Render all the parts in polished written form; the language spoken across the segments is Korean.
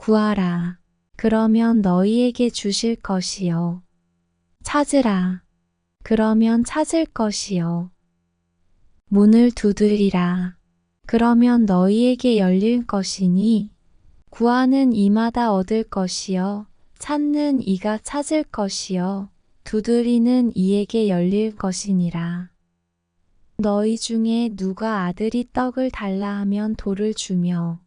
구하라. 그러면 너희에게 주실 것이요. 찾으라. 그러면 찾을 것이요. 문을 두드리라. 그러면 너희에게 열릴 것이니 구하는 이마다 얻을 것이요. 찾는 이가 찾을 것이요. 두드리는 이에게 열릴 것이니라. 너희 중에 누가 아들이 떡을 달라 하면 돌을 주며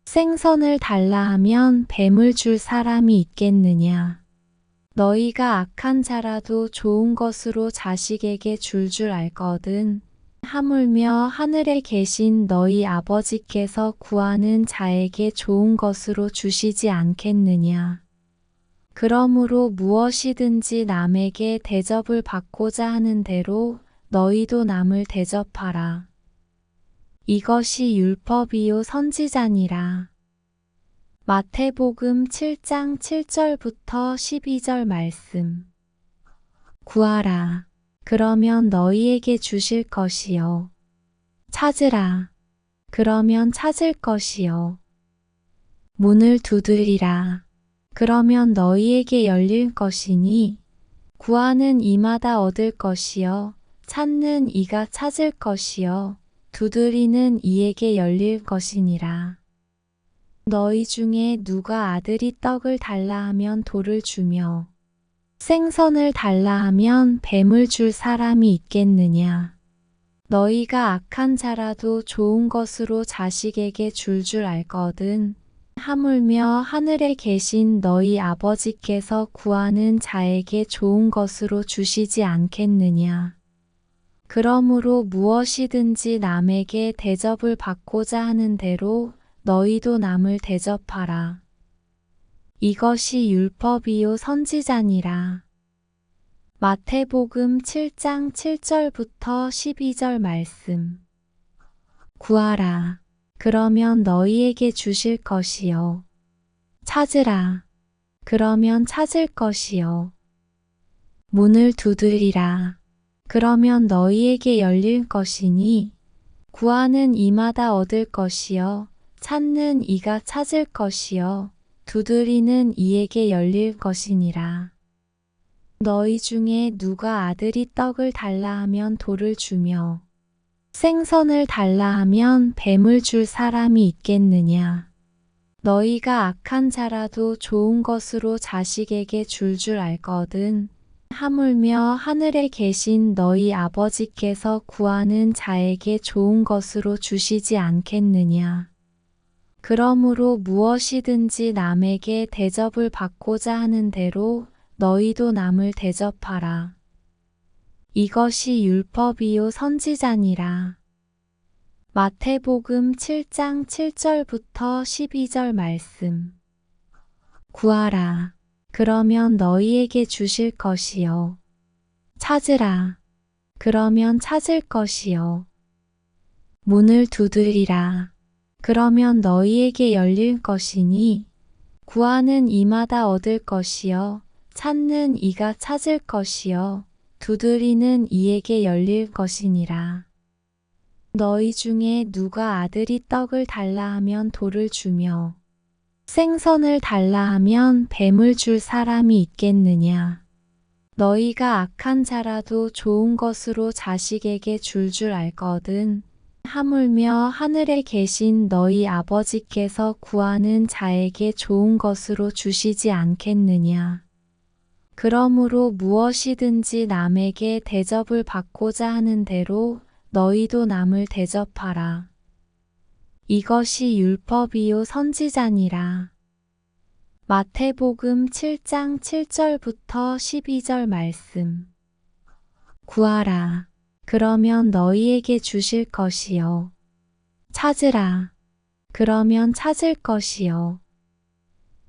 생선을 달라 하면 뱀을 줄 사람이 있겠느냐. 너희가 악한 자라도 좋은 것으로 자식에게 줄 알거든. 하물며 하늘에 계신 너희 아버지께서 구하는 자에게 좋은 것으로 주시지 않겠느냐. 그러므로 무엇이든지 남에게 대접을 받고자 하는 대로 너희도 남을 대접하라. 이것이 율법이요 선지자니라. 마태복음 7장 7절부터 12절 말씀. 구하라. 그러면 너희에게 주실 것이요. 찾으라. 그러면 찾을 것이요. 문을 두드리라. 그러면 너희에게 열릴 것이니 구하는 이마다 얻을 것이요. 찾는 이가 찾을 것이요. 두드리는 이에게 열릴 것이니라. 너희 중에 누가 아들이 떡을 달라 하면 돌을 주며 생선을 달라 하면 뱀을 줄 사람이 있겠느냐. 너희가 악한 자라도 좋은 것으로 자식에게 줄 알거든. 하물며 하늘에 계신 너희 아버지께서 구하는 자에게 좋은 것으로 주시지 않겠느냐. 그러므로 무엇이든지 남에게 대접을 받고자 하는 대로 너희도 남을 대접하라. 이것이 율법이요 선지자니라. 마태복음 7장 7절부터 12절 말씀. 구하라. 그러면 너희에게 주실 것이요. 찾으라. 그러면 찾을 것이요. 문을 두드리라. 그러면 너희에게 열릴 것이니 구하는 이마다 얻을 것이요. 찾는 이가 찾을 것이요. 두드리는 이에게 열릴 것이니라. 너희 중에 누가 아들이 떡을 달라 하면 돌을 주며 생선을 달라 하면 뱀을 줄 사람이 있겠느냐. 너희가 악한 자라도 좋은 것으로 자식에게 줄 알거든. 하물며 하늘에 계신 너희 아버지께서 구하는 자에게 좋은 것으로 주시지 않겠느냐. 그러므로 무엇이든지 남에게 대접을 받고자 하는 대로 너희도 남을 대접하라. 이것이 율법이요 선지자니라. 마태복음 7장 7절부터 12절 말씀. 구하라. 그러면 너희에게 주실 것이요. 찾으라. 그러면 찾을 것이요. 문을 두드리라. 그러면 너희에게 열릴 것이니 구하는 이마다 얻을 것이요. 찾는 이가 찾을 것이요. 두드리는 이에게 열릴 것이니라. 너희 중에 누가 아들이 떡을 달라 하면 돌을 주며 생선을 달라 하면 뱀을 줄 사람이 있겠느냐. 너희가 악한 자라도 좋은 것으로 자식에게 줄 알거든. 하물며 하늘에 계신 너희 아버지께서 구하는 자에게 좋은 것으로 주시지 않겠느냐. 그러므로 무엇이든지 남에게 대접을 받고자 하는 대로 너희도 남을 대접하라. 이것이 율법이요 선지자니라. 마태복음 7장 7절부터 12절 말씀. 구하라. 그러면 너희에게 주실 것이요. 찾으라. 그러면 찾을 것이요.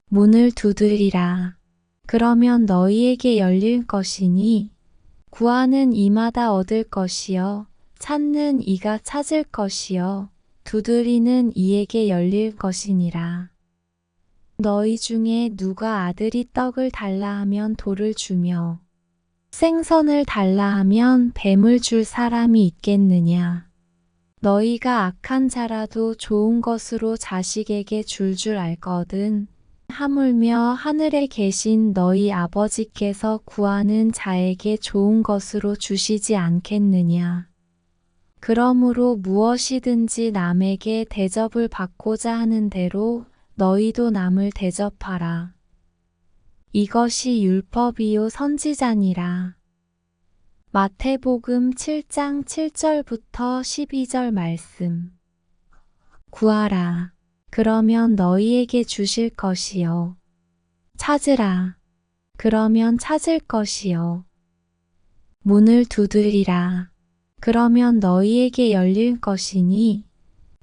문을 두드리라. 그러면 너희에게 열릴 것이니 구하는 이마다 얻을 것이요. 찾는 이가 찾을 것이요. 두드리는 이에게 열릴 것이니라. 너희 중에 누가 아들이 떡을 달라 하면 돌을 주며 생선을 달라 하면 뱀을 줄 사람이 있겠느냐. 너희가 악한 자라도 좋은 것으로 자식에게 줄 알거든. 하물며 하늘에 계신 너희 아버지께서 구하는 자에게 좋은 것으로 주시지 않겠느냐. 그러므로 무엇이든지 남에게 대접을 받고자 하는 대로 너희도 남을 대접하라. 이것이 율법이요 선지자니라. 마태복음 7장 7절부터 12절 말씀. 구하라. 그러면 너희에게 주실 것이요. 찾으라. 그러면 찾을 것이요. 문을 두드리라. 그러면 너희에게 열릴 것이니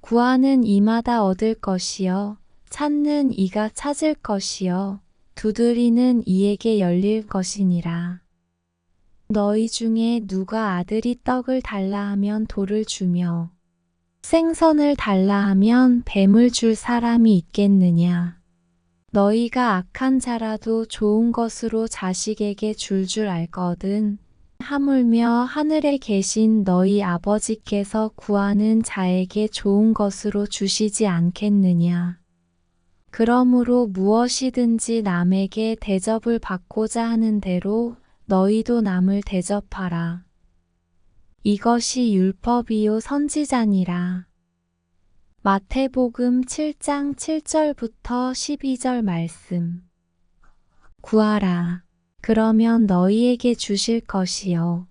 구하는 이마다 얻을 것이요. 찾는 이가 찾을 것이요. 두드리는 이에게 열릴 것이니라. 너희 중에 누가 아들이 떡을 달라 하면 돌을 주며 생선을 달라 하면 뱀을 줄 사람이 있겠느냐. 너희가 악한 자라도 좋은 것으로 자식에게 줄 알거든. 하물며 하늘에 계신 너희 아버지께서 구하는 자에게 좋은 것으로 주시지 않겠느냐. 그러므로 무엇이든지 남에게 대접을 받고자 하는 대로 너희도 남을 대접하라. 이것이 율법이요 선지자니라. 마태복음 7장 7절부터 12절 말씀. 구하라. 그러면 너희에게 주실 것이요.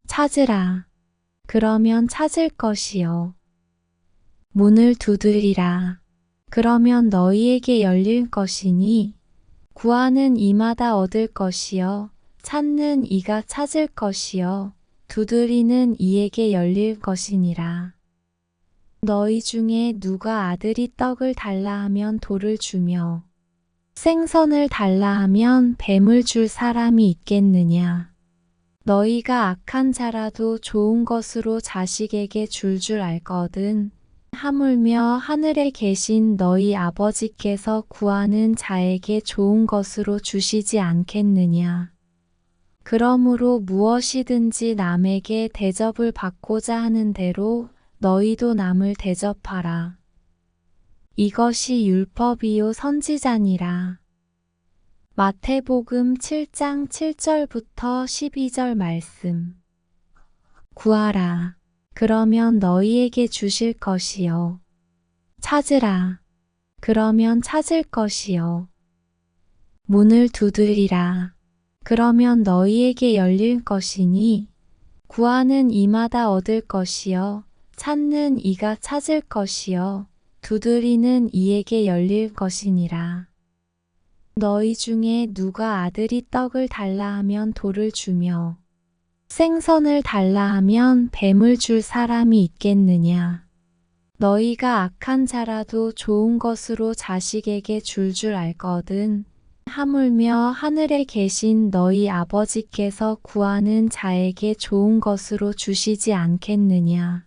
찾으라. 그러면 찾을 것이요. 문을 두드리라. 그러면 너희에게 열릴 것이니 구하는 이마다 얻을 것이요. 찾는 이가 찾을 것이요. 두드리는 이에게 열릴 것이니라. 너희 중에 누가 아들이 떡을 달라 하면 돌을 주며 생선을 달라 하면 뱀을 줄 사람이 있겠느냐. 너희가 악한 자라도 좋은 것으로 자식에게 줄 알거든. 하물며 하늘에 계신 너희 아버지께서 구하는 자에게 좋은 것으로 주시지 않겠느냐. 그러므로 무엇이든지 남에게 대접을 받고자 하는 대로 너희도 남을 대접하라. 이것이 율법이요 선지자니라. 마태복음 7장 7절부터 12절 말씀. 구하라. 그러면 너희에게 주실 것이요. 찾으라. 그러면 찾을 것이요. 문을 두드리라. 그러면 너희에게 열릴 것이니 구하는 이마다 얻을 것이요. 찾는 이가 찾을 것이요. 두드리는 이에게 열릴 것이니라. 너희 중에 누가 아들이 떡을 달라 하면 돌을 주며 생선을 달라 하면 뱀을 줄 사람이 있겠느냐. 너희가 악한 자라도 좋은 것으로 자식에게 줄 알거든. 하물며 하늘에 계신 너희 아버지께서 구하는 자에게 좋은 것으로 주시지 않겠느냐.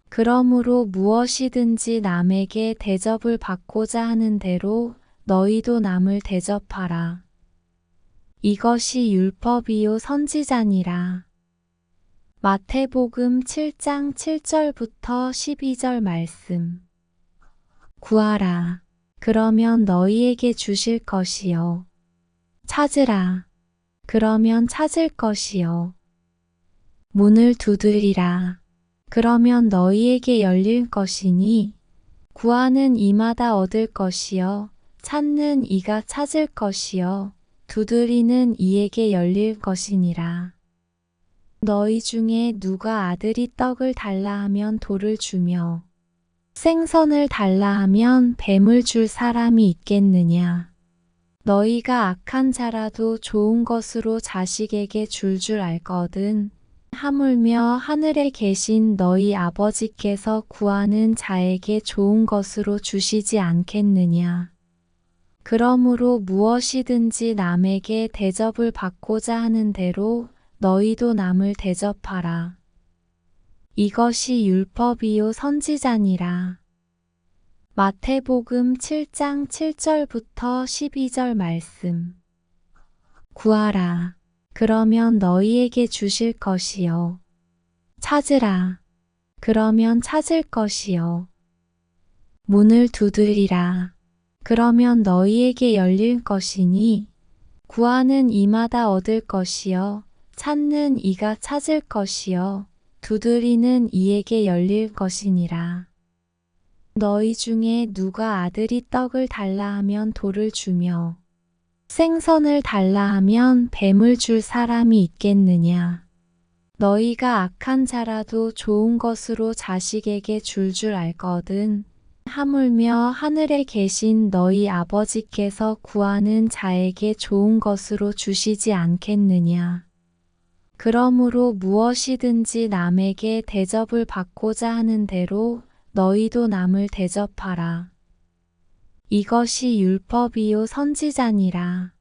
그러므로 무엇이든지 남에게 대접을 받고자 하는 대로 너희도 남을 대접하라. 이것이 율법이요 선지자니라. 마태복음 7장 7절부터 12절 말씀. 구하라. 그러면 너희에게 주실 것이요. 찾으라. 그러면 찾을 것이요. 문을 두드리라. 그러면 너희에게 열릴 것이니 구하는 이마다 얻을 것이요. 찾는 이가 찾을 것이요. 두드리는 이에게 열릴 것이니라. 너희 중에 누가 아들이 떡을 달라 하면 돌을 주며 생선을 달라 하면 뱀을 줄 사람이 있겠느냐. 너희가 악한 자라도 좋은 것으로 자식에게 줄 알거든. 하물며 하늘에 계신 너희 아버지께서 구하는 자에게 좋은 것으로 주시지 않겠느냐. 그러므로 무엇이든지 남에게 대접을 받고자 하는 대로 너희도 남을 대접하라. 이것이 율법이요 선지자니라. 마태복음 7장 7절부터 12절 말씀. 구하라. 그러면 너희에게 주실 것이요. 찾으라. 그러면 찾을 것이요. 문을 두드리라. 그러면 너희에게 열릴 것이니 구하는 이마다 얻을 것이요 찾는 이가 찾을 것이요 두드리는 이에게 열릴 것이니라. 너희 중에 누가 아들이 떡을 달라 하면 돌을 주며 생선을 달라 하면 뱀을 줄 사람이 있겠느냐? 너희가 악한 자라도 좋은 것으로 자식에게 줄 알거든. 하물며 하늘에 계신 너희 아버지께서 구하는 자에게 좋은 것으로 주시지 않겠느냐? 그러므로 무엇이든지 남에게 대접을 받고자 하는 대로 너희도 남을 대접하라. 이것이 율법이요 선지자니라.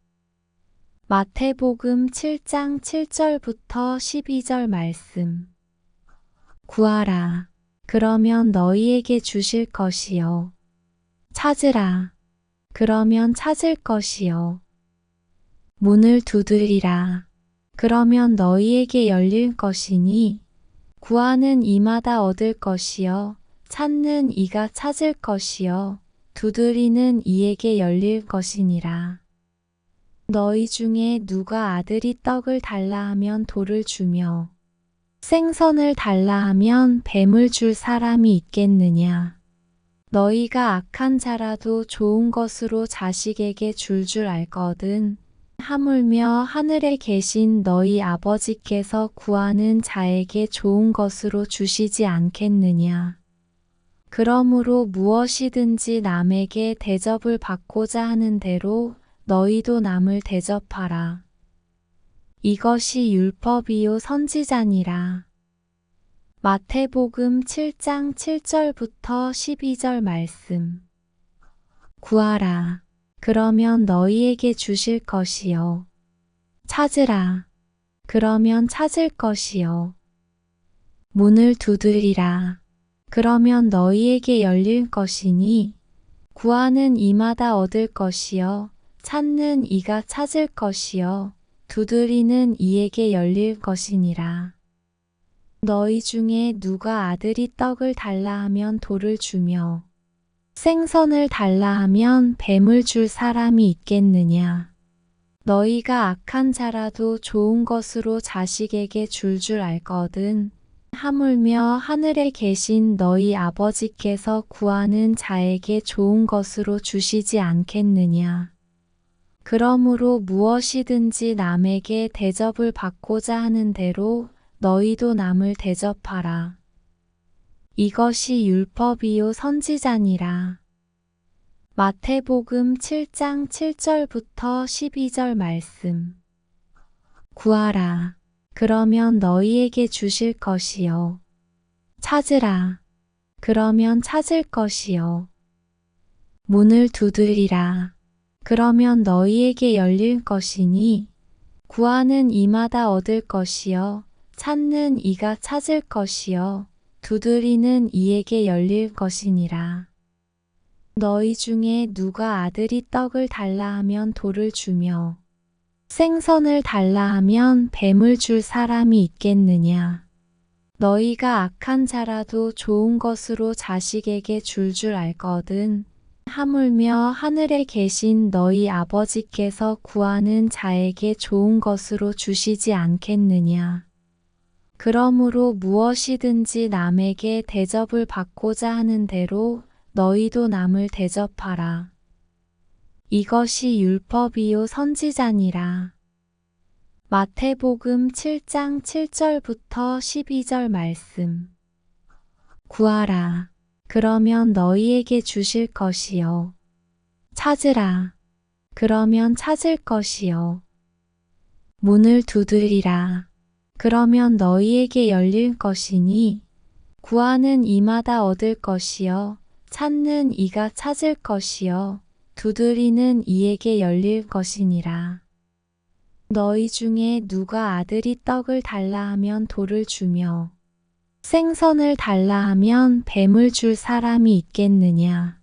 마태복음 7장 7절부터 12절 말씀. 구하라. 그러면 너희에게 주실 것이요. 찾으라. 그러면 찾을 것이요. 문을 두드리라. 그러면 너희에게 열릴 것이니 구하는 이마다 얻을 것이요. 찾는 이가 찾을 것이요. 두드리는 이에게 열릴 것이니라. 너희 중에 누가 아들이 떡을 달라 하면 돌을 주며 생선을 달라 하면 뱀을 줄 사람이 있겠느냐? 너희가 악한 자라도 좋은 것으로 자식에게 줄 알거든. 하물며 하늘에 계신 너희 아버지께서 구하는 자에게 좋은 것으로 주시지 않겠느냐? 그러므로 무엇이든지 남에게 대접을 받고자 하는 대로 너희도 남을 대접하라. 이것이 율법이요 선지자니라. 마태복음 7장 7절부터 12절 말씀. 구하라. 그러면 너희에게 주실 것이요. 찾으라. 그러면 찾을 것이요. 문을 두드리라. 그러면 너희에게 열릴 것이니 구하는 이마다 얻을 것이요. 찾는 이가 찾을 것이요. 두드리는 이에게 열릴 것이니라. 너희 중에 누가 아들이 떡을 달라 하면 돌을 주며 생선을 달라 하면 뱀을 줄 사람이 있겠느냐? 너희가 악한 자라도 좋은 것으로 자식에게 줄 알거든. 하물며 하늘에 계신 너희 아버지께서 구하는 자에게 좋은 것으로 주시지 않겠느냐? 그러므로 무엇이든지 남에게 대접을 받고자 하는 대로 너희도 남을 대접하라. 이것이 율법이요 선지자니라. 마태복음 7장 7절부터 12절 말씀. 구하라. 그러면 너희에게 주실 것이요. 찾으라. 그러면 찾을 것이요. 문을 두드리라. 그러면 너희에게 열릴 것이니 구하는 이마다 얻을 것이요. 찾는 이가 찾을 것이요. 두드리는 이에게 열릴 것이니라. 너희 중에 누가 아들이 떡을 달라 하면 돌을 주며 생선을 달라 하면 뱀을 줄 사람이 있겠느냐? 너희가 악한 자라도 좋은 것으로 자식에게 줄 알거든. 하물며 하늘에 계신 너희 아버지께서 구하는 자에게 좋은 것으로 주시지 않겠느냐? 그러므로 무엇이든지 남에게 대접을 받고자 하는 대로 너희도 남을 대접하라. 이것이 율법이요 선지자니라. 마태복음 7장 7절부터 12절 말씀. 구하라. 그러면 너희에게 주실 것이요. 찾으라. 그러면 찾을 것이요. 문을 두드리라. 그러면 너희에게 열릴 것이니 구하는 이마다 얻을 것이요. 찾는 이가 찾을 것이요. 두드리는 이에게 열릴 것이니라. 너희 중에 누가 아들이 떡을 달라 하면 돌을 주며 생선을 달라 하면 뱀을 줄 사람이 있겠느냐?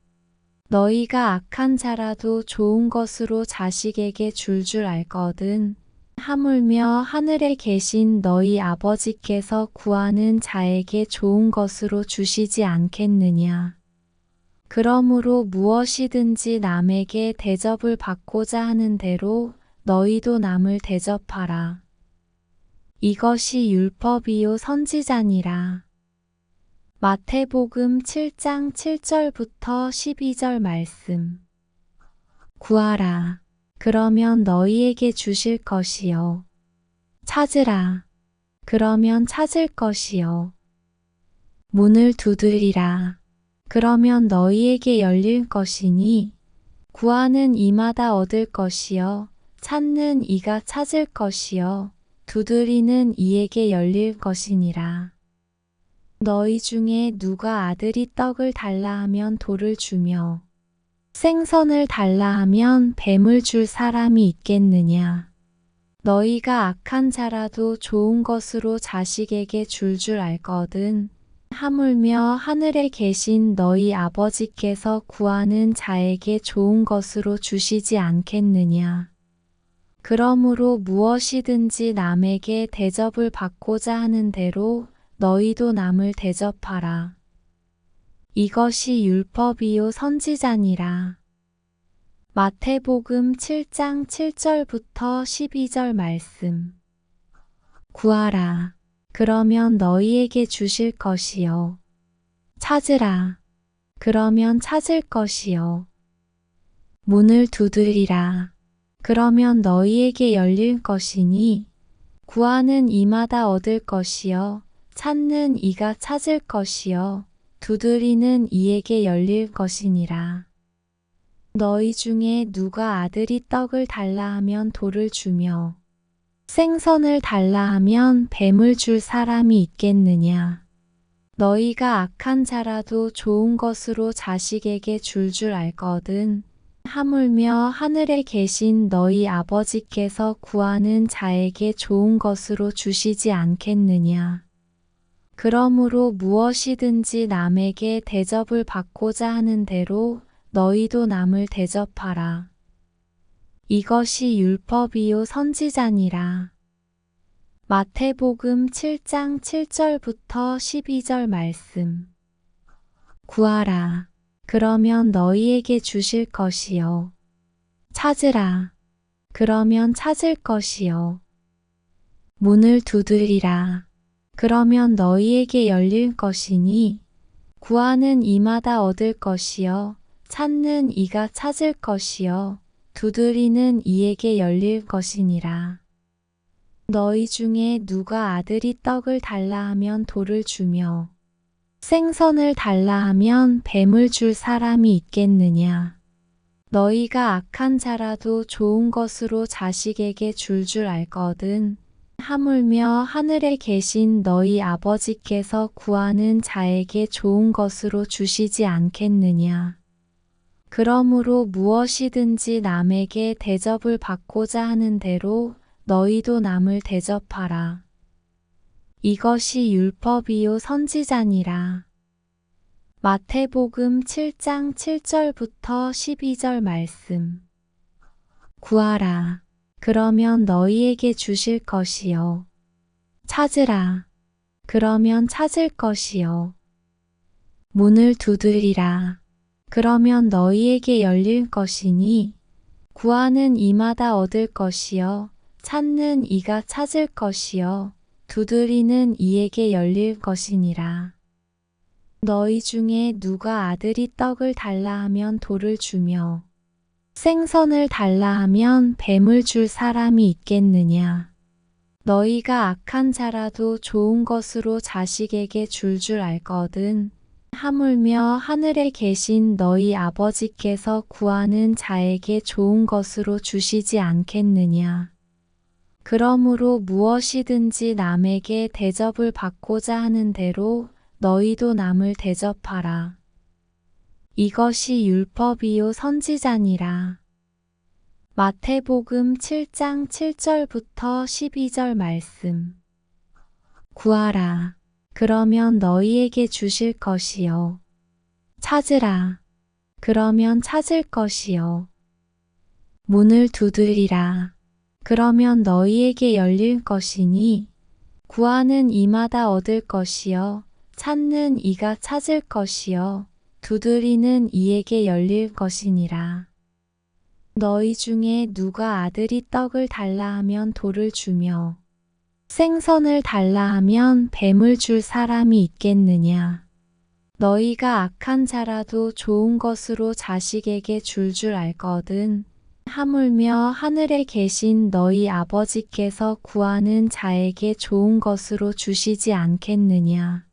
너희가 악한 자라도 좋은 것으로 자식에게 줄 알거든. 하물며 하늘에 계신 너희 아버지께서 구하는 자에게 좋은 것으로 주시지 않겠느냐? 그러므로 무엇이든지 남에게 대접을 받고자 하는 대로 너희도 남을 대접하라. 이것이 율법이요 선지자니라. 마태복음 7장 7절부터 12절 말씀. 구하라. 그러면 너희에게 주실 것이요. 찾으라. 그러면 찾을 것이요. 문을 두드리라. 그러면 너희에게 열릴 것이니 구하는 이마다 얻을 것이요. 찾는 이가 찾을 것이요. 두드리는 이에게 열릴 것이니라. 너희 중에 누가 아들이 떡을 달라 하면 돌을 주며 생선을 달라 하면 뱀을 줄 사람이 있겠느냐. 너희가 악한 자라도 좋은 것으로 자식에게 줄 알거든. 하물며 하늘에 계신 너희 아버지께서 구하는 자에게 좋은 것으로 주시지 않겠느냐. 그러므로 무엇이든지 남에게 대접을 받고자 하는 대로 너희도 남을 대접하라. 이것이 율법이요 선지자니라. 마태복음 7장 7절부터 12절 말씀. 구하라. 그러면 너희에게 주실 것이요. 찾으라. 그러면 찾을 것이요. 문을 두드리라. 그러면 너희에게 열릴 것이니 구하는 이마다 얻을 것이요. 찾는 이가 찾을 것이요. 두드리는 이에게 열릴 것이니라. 너희 중에 누가 아들이 떡을 달라 하면 돌을 주며 생선을 달라 하면 뱀을 줄 사람이 있겠느냐. 너희가 악한 자라도 좋은 것으로 자식에게 줄 알거든. 하물며 하늘에 계신 너희 아버지께서 구하는 자에게 좋은 것으로 주시지 않겠느냐. 그러므로 무엇이든지 남에게 대접을 받고자 하는 대로 너희도 남을 대접하라. 이것이 율법이요 선지자니라. 마태복음 7장 7절부터 12절 말씀. 구하라. 그러면 너희에게 주실 것이요. 찾으라. 그러면 찾을 것이요. 문을 두드리라. 그러면 너희에게 열릴 것이니 구하는 이마다 얻을 것이요. 찾는 이가 찾을 것이요. 두드리는 이에게 열릴 것이니라. 너희 중에 누가 아들이 떡을 달라 하면 돌을 주며 생선을 달라 하면 뱀을 줄 사람이 있겠느냐. 너희가 악한 자라도 좋은 것으로 자식에게 줄 알거든. 하물며 하늘에 계신 너희 아버지께서 구하는 자에게 좋은 것으로 주시지 않겠느냐. 그러므로 무엇이든지 남에게 대접을 받고자 하는 대로 너희도 남을 대접하라. 이것이 율법이요 선지자니라. 마태복음 7장 7절부터 12절 말씀. 구하라. 그러면 너희에게 주실 것이요. 찾으라. 그러면 찾을 것이요. 문을 두드리라. 그러면 너희에게 열릴 것이니 구하는 이마다 얻을 것이요. 찾는 이가 찾을 것이요. 두드리는 이에게 열릴 것이니라. 너희 중에 누가 아들이 떡을 달라 하면 돌을 주며 생선을 달라 하면 뱀을 줄 사람이 있겠느냐. 너희가 악한 자라도 좋은 것으로 자식에게 줄 알거든. 하물며 하늘에 계신 너희 아버지께서 구하는 자에게 좋은 것으로 주시지 않겠느냐. 그러므로 무엇이든지 남에게 대접을 받고자 하는 대로 너희도 남을 대접하라. 이것이 율법이요 선지자니라. 마태복음 7장 7절부터 12절 말씀. 구하라. 그러면 너희에게 주실 것이요. 찾으라. 그러면 찾을 것이요. 문을 두드리라. 그러면 너희에게 열릴 것이니 구하는 이마다 얻을 것이요. 찾는 이가 찾을 것이요. 두드리는 이에게 열릴 것이니라. 너희 중에 누가 아들이 떡을 달라 하면 돌을 주며 생선을 달라 하면 뱀을 줄 사람이 있겠느냐? 너희가 악한 자라도 좋은 것으로 자식에게 줄 알거든. 하물며 하늘에 계신 너희 아버지께서 구하는 자에게 좋은 것으로 주시지 않겠느냐?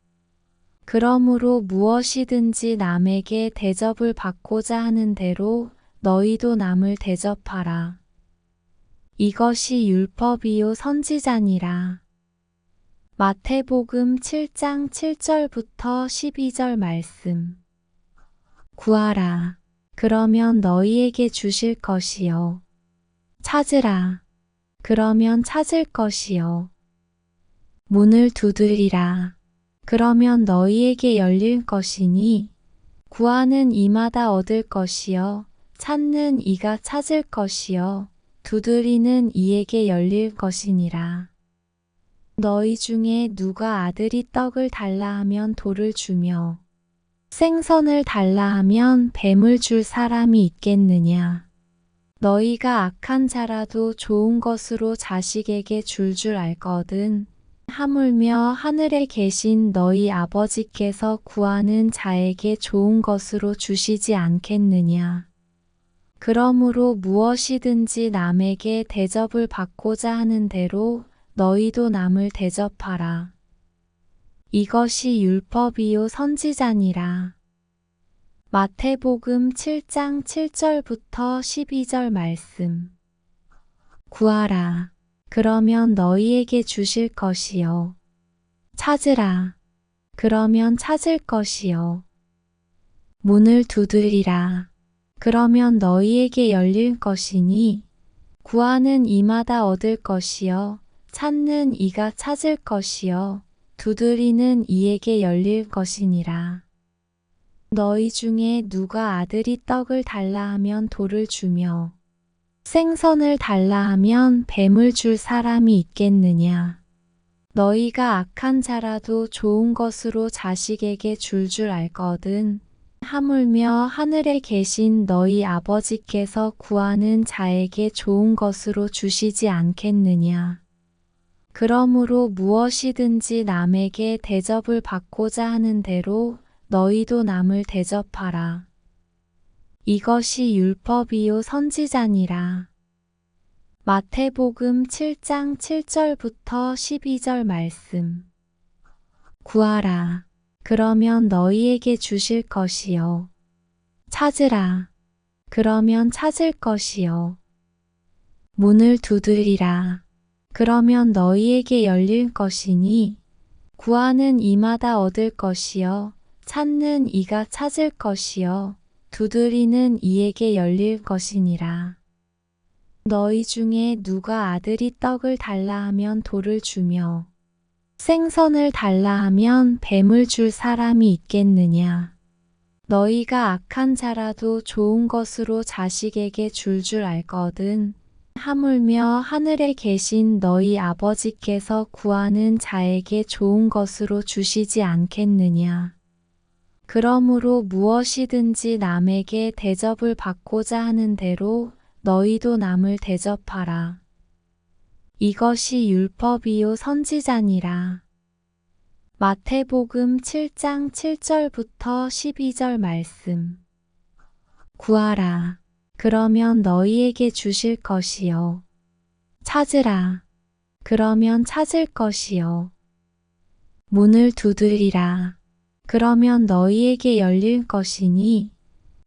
그러므로 무엇이든지 남에게 대접을 받고자 하는 대로 너희도 남을 대접하라. 이것이 율법이요 선지자니라. 마태복음 7장 7절부터 12절 말씀. 구하라. 그러면 너희에게 주실 것이요. 찾으라. 그러면 찾을 것이요. 문을 두드리라. 그러면 너희에게 열릴 것이니 구하는 이마다 얻을 것이요. 찾는 이가 찾을 것이요. 두드리는 이에게 열릴 것이니라. 너희 중에 누가 아들이 떡을 달라 하면 돌을 주며 생선을 달라 하면 뱀을 줄 사람이 있겠느냐? 너희가 악한 자라도 좋은 것으로 자식에게 줄 알거든. 하물며 하늘에 계신 너희 아버지께서 구하는 자에게 좋은 것으로 주시지 않겠느냐? 그러므로 무엇이든지 남에게 대접을 받고자 하는 대로 너희도 남을 대접하라. 이것이 율법이요 선지자니라. 마태복음 7장 7절부터 12절 말씀. 구하라. 그러면 너희에게 주실 것이요. 찾으라. 그러면 찾을 것이요. 문을 두드리라. 그러면 너희에게 열릴 것이니 구하는 이마다 얻을 것이요. 찾는 이가 찾을 것이요. 두드리는 이에게 열릴 것이니라. 너희 중에 누가 아들이 떡을 달라 하면 돌을 주며 생선을 달라 하면 뱀을 줄 사람이 있겠느냐? 너희가 악한 자라도 좋은 것으로 자식에게 줄 알거든. 하물며 하늘에 계신 너희 아버지께서 구하는 자에게 좋은 것으로 주시지 않겠느냐? 그러므로 무엇이든지 남에게 대접을 받고자 하는 대로 너희도 남을 대접하라. 이것이 율법이요 선지자니라. 마태복음 7장 7절부터 12절 말씀. 구하라. 그러면 너희에게 주실 것이요. 찾으라. 그러면 찾을 것이요. 문을 두드리라. 그러면 너희에게 열릴 것이니 구하는 이마다 얻을 것이요. 찾는 이가 찾을 것이요. 두드리는 이에게 열릴 것이니라. 너희 중에 누가 아들이 떡을 달라 하면 돌을 주며 생선을 달라 하면 뱀을 줄 사람이 있겠느냐? 너희가 악한 자라도 좋은 것으로 자식에게 줄 알거든. 하물며 하늘에 계신 너희 아버지께서 구하는 자에게 좋은 것으로 주시지 않겠느냐? 그러므로 무엇이든지 남에게 대접을 받고자 하는 대로 너희도 남을 대접하라. 이것이 율법이요 선지자니라. 마태복음 7장 7절부터 12절 말씀. 구하라. 그러면 너희에게 주실 것이요. 찾으라. 그러면 찾을 것이요. 문을 두드리라. 그러면 너희에게 열릴 것이니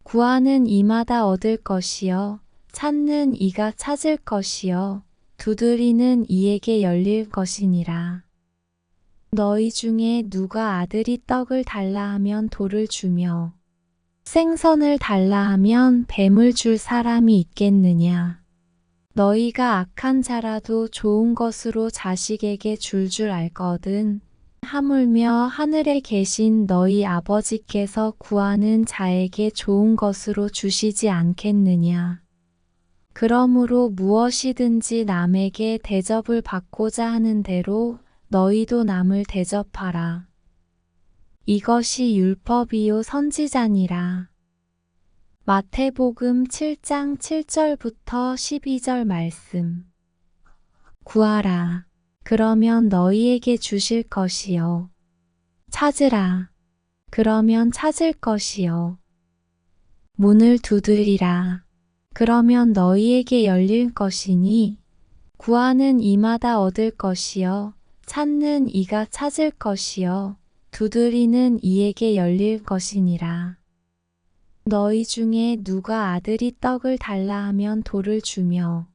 구하는 이마다 얻을 것이요. 찾는 이가 찾을 것이요. 두드리는 이에게 열릴 것이니라. 너희 중에 누가 아들이 떡을 달라 하면 돌을 주며 생선을 달라 하면 뱀을 줄 사람이 있겠느냐? 너희가 악한 자라도 좋은 것으로 자식에게 줄 알거든. 하물며 하늘에 계신 너희 아버지께서 구하는 자에게 좋은 것으로 주시지 않겠느냐? 그러므로 무엇이든지 남에게 대접을 받고자 하는 대로 너희도 남을 대접하라. 이것이 율법이요 선지자니라. 마태복음 7장 7절부터 12절 말씀. 구하라. 그러면 너희에게 주실 것이요. 찾으라. 그러면 찾을 것이요. 문을 두드리라. 그러면 너희에게 열릴 것이니 구하는 이마다 얻을 것이요. 찾는 이가 찾을 것이요. 두드리는 이에게 열릴 것이니라. 너희 중에 누가 아들이 떡을 달라 하면 돌을 주며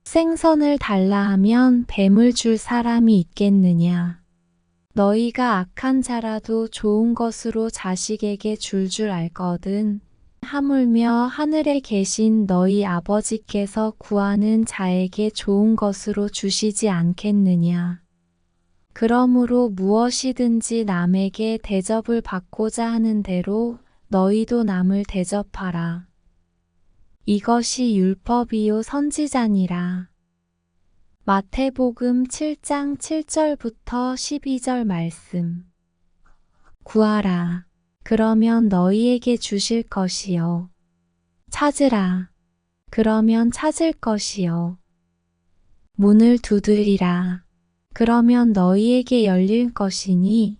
생선을 달라 하면 뱀을 줄 사람이 있겠느냐. 너희가 악한 자라도 좋은 것으로 자식에게 줄 알거든. 하물며 하늘에 계신 너희 아버지께서 구하는 자에게 좋은 것으로 주시지 않겠느냐. 그러므로 무엇이든지 남에게 대접을 받고자 하는 대로 너희도 남을 대접하라. 이것이 율법이요 선지자니라. 마태복음 7장 7절부터 12절 말씀. 구하라. 그러면 너희에게 주실 것이요. 찾으라. 그러면 찾을 것이요. 문을 두드리라. 그러면 너희에게 열릴 것이니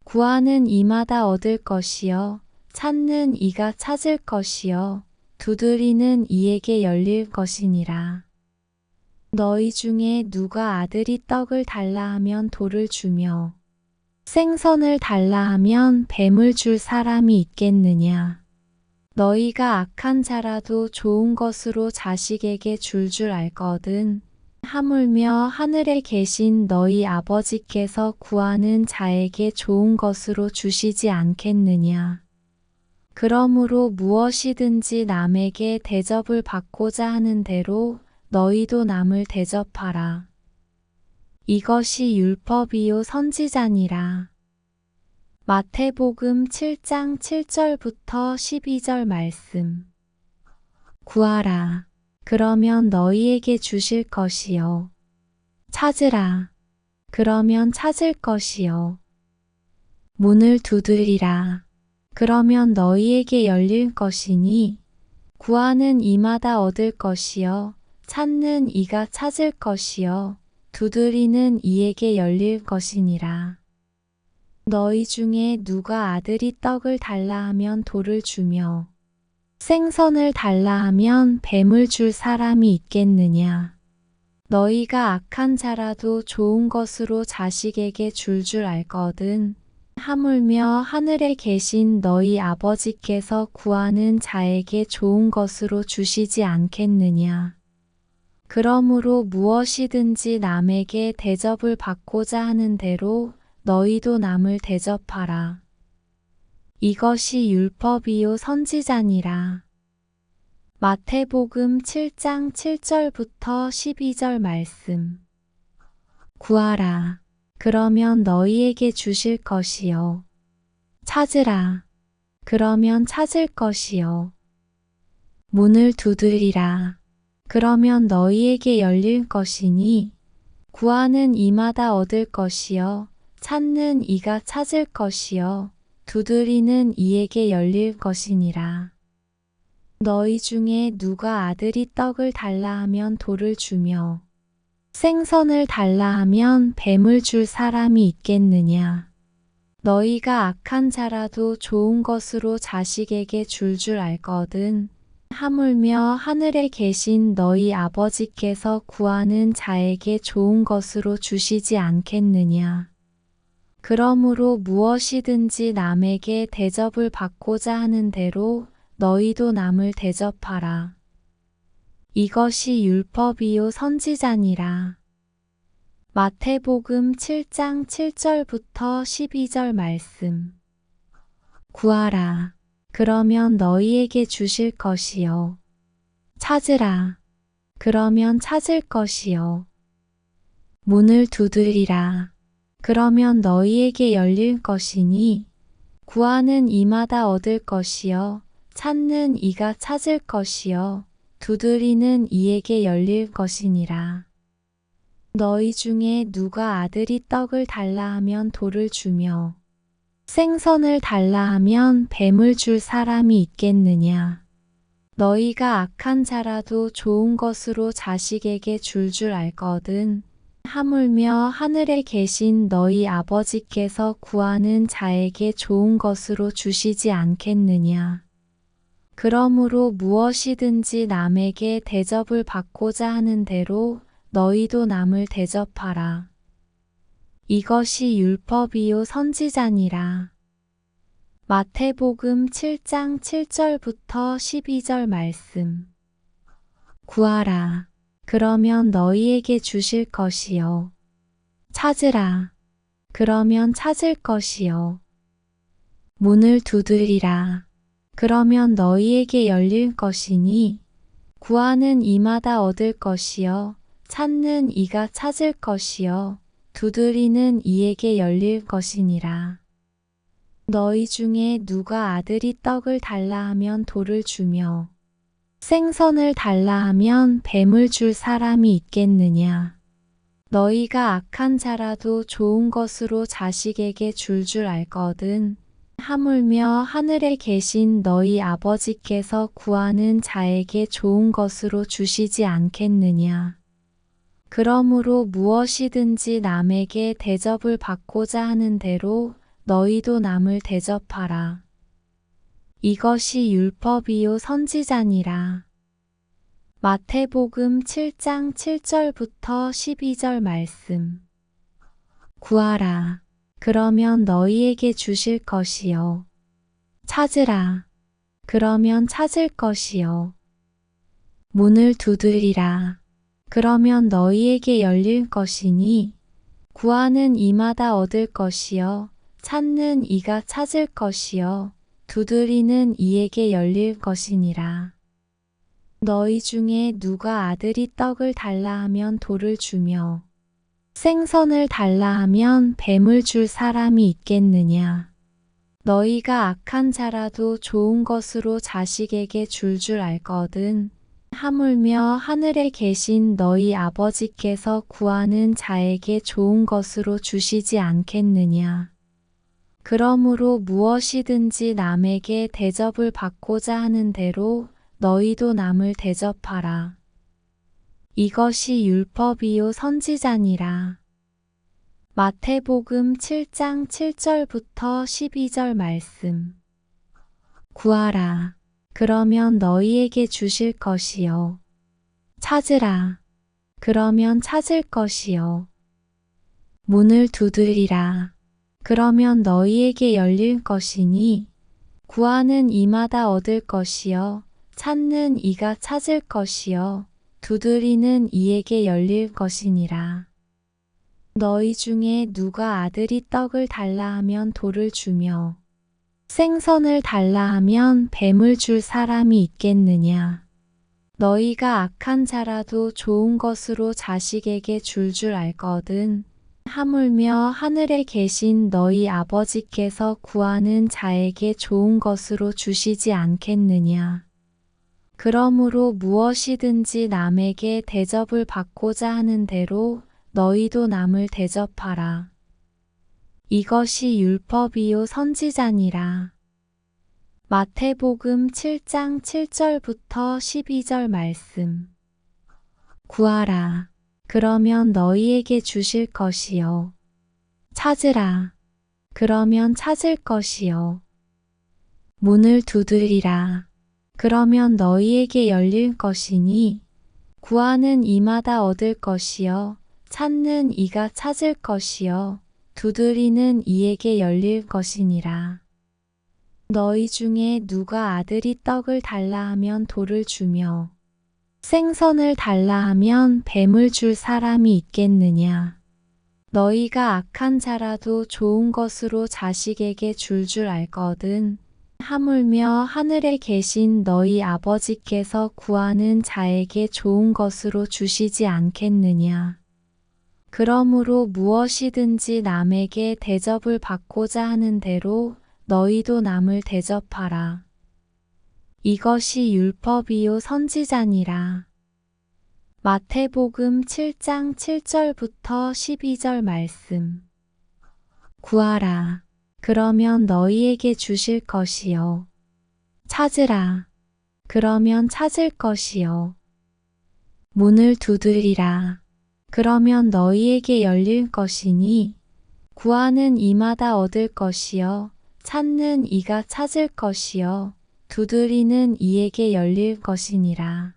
구하는 이마다 얻을 것이요. 찾는 이가 찾을 것이요. 두드리는 이에게 열릴 것이니라. 너희 중에 누가 아들이 떡을 달라 하면 돌을 주며 생선을 달라 하면 뱀을 줄 사람이 있겠느냐. 너희가 악한 자라도 좋은 것으로 자식에게 줄 알거든. 하물며 하늘에 계신 너희 아버지께서 구하는 자에게 좋은 것으로 주시지 않겠느냐. 그러므로 무엇이든지 남에게 대접을 받고자 하는 대로 너희도 남을 대접하라. 이것이 율법이요 선지자니라. 마태복음 7장 7절부터 12절 말씀. 구하라. 그러면 너희에게 주실 것이요. 찾으라. 그러면 찾을 것이요. 문을 두드리라. 그러면 너희에게 열릴 것이니 구하는 이마다 얻을 것이요. 찾는 이가 찾을 것이요. 두드리는 이에게 열릴 것이니라. 너희 중에 누가 아들이 떡을 달라 하면 돌을 주며 생선을 달라 하면 뱀을 줄 사람이 있겠느냐. 너희가 악한 자라도 좋은 것으로 자식에게 줄 알거든. 하물며 하늘에 계신 너희 아버지께서 구하는 자에게 좋은 것으로 주시지 않겠느냐. 그러므로 무엇이든지 남에게 대접을 받고자 하는 대로 너희도 남을 대접하라. 이것이 율법이요 선지자니라. 마태복음 7장 7절부터 12절 말씀. 구하라. 그러면 너희에게 주실 것이요. 찾으라. 그러면 찾을 것이요. 문을 두드리라. 그러면 너희에게 열릴 것이니 구하는 이마다 얻을 것이요. 찾는 이가 찾을 것이요. 두드리는 이에게 열릴 것이니라. 너희 중에 누가 아들이 떡을 달라 하면 돌을 주며 생선을 달라 하면 뱀을 줄 사람이 있겠느냐. 너희가 악한 자라도 좋은 것으로 자식에게 줄 알거든. 하물며 하늘에 계신 너희 아버지께서 구하는 자에게 좋은 것으로 주시지 않겠느냐. 그러므로 무엇이든지 남에게 대접을 받고자 하는 대로 너희도 남을 대접하라. 이것이 율법이요 선지자니라. 마태복음 7장 7절부터 12절 말씀. 구하라. 그러면 너희에게 주실 것이요. 찾으라. 그러면 찾을 것이요. 문을 두드리라. 그러면 너희에게 열릴 것이니 구하는 이마다 얻을 것이요. 찾는 이가 찾을 것이요. 두드리는 이에게 열릴 것이니라. 너희 중에 누가 아들이 떡을 달라 하면 돌을 주며 생선을 달라 하면 뱀을 줄 사람이 있겠느냐. 너희가 악한 자라도 좋은 것으로 자식에게 줄 알거든. 하물며 하늘에 계신 너희 아버지께서 구하는 자에게 좋은 것으로 주시지 않겠느냐. 그러므로 무엇이든지 남에게 대접을 받고자 하는 대로 너희도 남을 대접하라. 이것이 율법이요 선지자니라. 마태복음 7장 7절부터 12절 말씀. 구하라. 그러면 너희에게 주실 것이요. 찾으라. 그러면 찾을 것이요. 문을 두드리라. 그러면 너희에게 열릴 것이니 구하는 이마다 얻을 것이요. 찾는 이가 찾을 것이요. 두드리는 이에게 열릴 것이니라. 너희 중에 누가 아들이 떡을 달라 하면 돌을 주며 생선을 달라 하면 뱀을 줄 사람이 있겠느냐. 너희가 악한 자라도 좋은 것으로 자식에게 줄 알거든. 하물며 하늘에 계신 너희 아버지께서 구하는 자에게 좋은 것으로 주시지 않겠느냐. 그러므로 무엇이든지 남에게 대접을 받고자 하는 대로 너희도 남을 대접하라. 이것이 율법이요 선지자니라. 마태복음 7장 7절부터 12절 말씀. 구하라. 그러면 너희에게 주실 것이요. 찾으라. 그러면 찾을 것이요. 문을 두드리라. 그러면 너희에게 열릴 것이니 구하는 이마다 얻을 것이요. 찾는 이가 찾을 것이요. 두드리는 이에게 열릴 것이니라. 너희 중에 누가 아들이 떡을 달라 하면 돌을 주며 생선을 달라 하면 뱀을 줄 사람이 있겠느냐. 너희가 악한 자라도 좋은 것으로 자식에게 줄 알거든. 하물며 하늘에 계신 너희 아버지께서 구하는 자에게 좋은 것으로 주시지 않겠느냐. 그러므로 무엇이든지 남에게 대접을 받고자 하는 대로 너희도 남을 대접하라. 이것이 율법이요 선지자니라. 마태복음 7장 7절부터 12절 말씀. 구하라. 그러면 너희에게 주실 것이요. 찾으라. 그러면 찾을 것이요. 문을 두드리라. 그러면 너희에게 열릴 것이니 구하는 이마다 얻을 것이요. 찾는 이가 찾을 것이요. 두드리는 이에게 열릴 것이니라. 너희 중에 누가 아들이 떡을 달라 하면 돌을 주며 생선을 달라 하면 뱀을 줄 사람이 있겠느냐. 너희가 악한 자라도 좋은 것으로 자식에게 줄 알거든. 하물며 하늘에 계신 너희 아버지께서 구하는 자에게 좋은 것으로 주시지 않겠느냐. 그러므로 무엇이든지 남에게 대접을 받고자 하는 대로 너희도 남을 대접하라. 이것이 율법이요 선지자니라. 마태복음 7장 7절부터 12절 말씀. 구하라. 그러면 너희에게 주실 것이요. 찾으라. 그러면 찾을 것이요. 문을 두드리라. 그러면 너희에게 열릴 것이니 구하는 이마다 얻을 것이요. 찾는 이가 찾을 것이요. 두드리는 이에게 열릴 것이니라. 너희 중에 누가 아들이 떡을 달라 하면 돌을 주며 생선을 달라 하면 뱀을 줄 사람이 있겠느냐. 너희가 악한 자라도 좋은 것으로 자식에게 줄 알거든. 하물며 하늘에 계신 너희 아버지께서 구하는 자에게 좋은 것으로 주시지 않겠느냐. 그러므로 무엇이든지 남에게 대접을 받고자 하는 대로 너희도 남을 대접하라. 이것이 율법이요 선지자니라. 마태복음 7장 7절부터 12절 말씀. 구하라. 그러면 너희에게 주실 것이요. 찾으라. 그러면 찾을 것이요. 문을 두드리라. 그러면 너희에게 열릴 것이니 구하는 이마다 얻을 것이요. 찾는 이가 찾을 것이요. 두드리는 이에게 열릴 것이니라.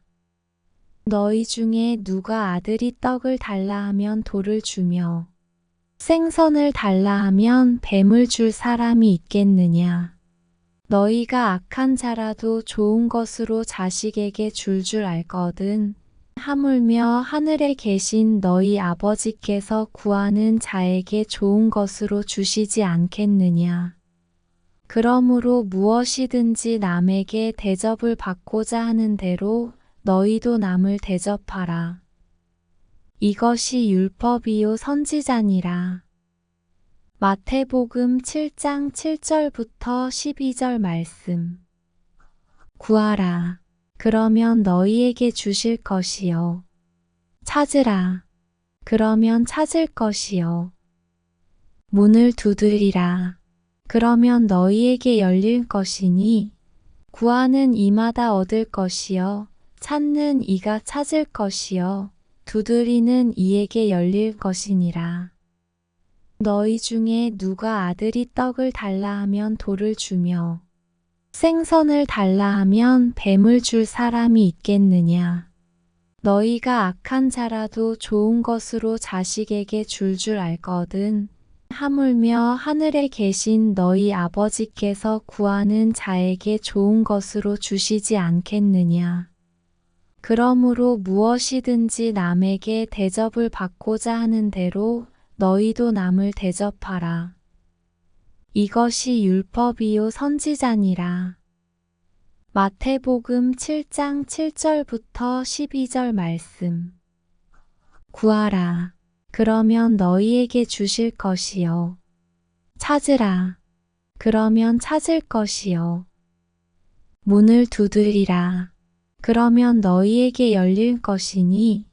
너희 중에 누가 아들이 떡을 달라 하면 돌을 주며 생선을 달라 하면 뱀을 줄 사람이 있겠느냐. 너희가 악한 자라도 좋은 것으로 자식에게 줄 알거든. 하물며 하늘에 계신 너희 아버지께서 구하는 자에게 좋은 것으로 주시지 않겠느냐. 그러므로 무엇이든지 남에게 대접을 받고자 하는 대로 너희도 남을 대접하라. 이것이 율법이요 선지자니라. 마태복음 7장 7절부터 12절 말씀. 구하라. 그러면 너희에게 주실 것이요. 찾으라. 그러면 찾을 것이요. 문을 두드리라. 그러면 너희에게 열릴 것이니 구하는 이마다 얻을 것이요. 찾는 이가 찾을 것이요. 두드리는 이에게 열릴 것이니라. 너희 중에 누가 아들이 떡을 달라 하면 돌을 주며 생선을 달라 하면 뱀을 줄 사람이 있겠느냐. 너희가 악한 자라도 좋은 것으로 자식에게 줄 알거든. 하물며 하늘에 계신 너희 아버지께서 구하는 자에게 좋은 것으로 주시지 않겠느냐. 그러므로 무엇이든지 남에게 대접을 받고자 하는 대로 너희도 남을 대접하라. 이것이 율법이요 선지자니라. 마태복음 7장 7절부터 12절 말씀. 구하라. 그러면 너희에게 주실 것이요. 찾으라. 그러면 찾을 것이요. 문을 두드리라. 그러면 너희에게 열릴 것이니